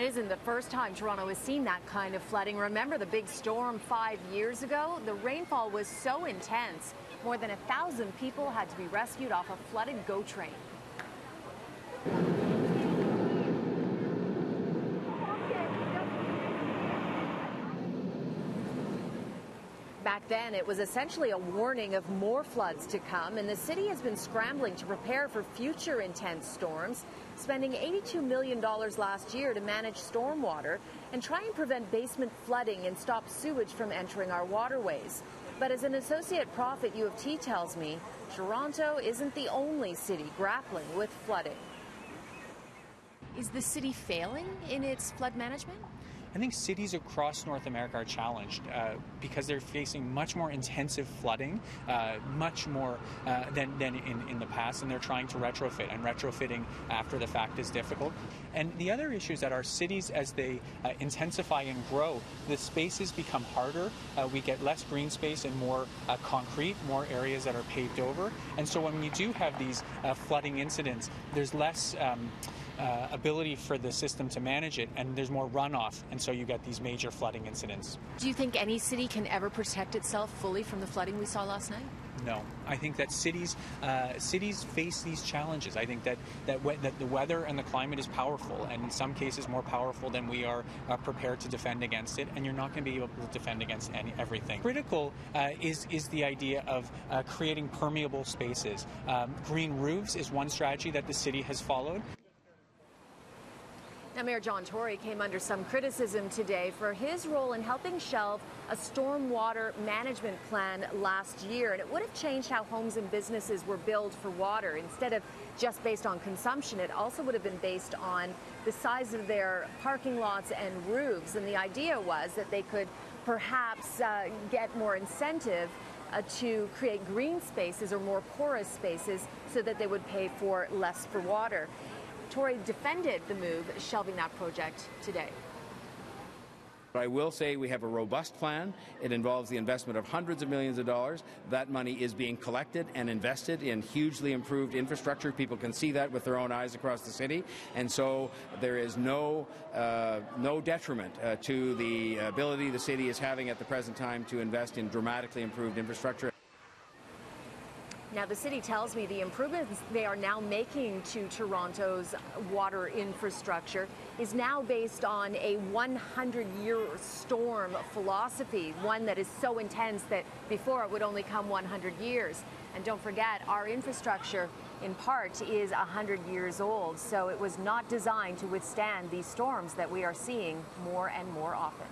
It isn't the first time Toronto has seen that kind of flooding. Remember the big storm 5 years ago? The rainfall was so intense, more than 1,000 people had to be rescued off a flooded GO train. Back then, it was essentially a warning of more floods to come, and the city has been scrambling to prepare for future intense storms, spending $82 million last year to manage stormwater and try and prevent basement flooding and stop sewage from entering our waterways. But as an associate prophet U of T tells me, Toronto isn't the only city grappling with flooding. Is the city failing in its flood management? I think cities across North America are challenged because they're facing much more intensive flooding, much more than in the past, and they're trying to retrofit, and retrofitting after the fact is difficult. And the other issue is that our cities, as they intensify and grow, the spaces become harder. We get less green space and more concrete, more areas that are paved over. And so when you do have these flooding incidents, there's less ability for the system to manage it, and there's more runoff, and so you get these major flooding incidents. Do you think any city can ever protect itself fully from the flooding we saw last night? No. I think that cities face these challenges. I think that the weather and the climate is powerful, and in some cases more powerful than we are prepared to defend against it, and you're not going to be able to defend against everything. Critical is the idea of creating permeable spaces. Green roofs is one strategy that the city has followed. Now, Mayor John Tory came under some criticism today for his role in helping shelve a stormwater management plan last year. And it would have changed how homes and businesses were billed for water. Instead of just based on consumption, it also would have been based on the size of their parking lots and roofs. And the idea was that they could perhaps get more incentive to create green spaces or more porous spaces so that they would pay for less for water. Tory defended the move, shelving that project today. I will say we have a robust plan. It involves the investment of hundreds of millions of dollars. That money is being collected and invested in hugely improved infrastructure. People can see that with their own eyes across the city. And so there is no detriment to the ability the city is having at the present time to invest in dramatically improved infrastructure. Now, the city tells me the improvements they are now making to Toronto's water infrastructure is now based on a 100-year storm philosophy, one that is so intense that before it would only come 100 years. And don't forget, our infrastructure, in part, is 100 years old, so it was not designed to withstand these storms that we are seeing more and more often.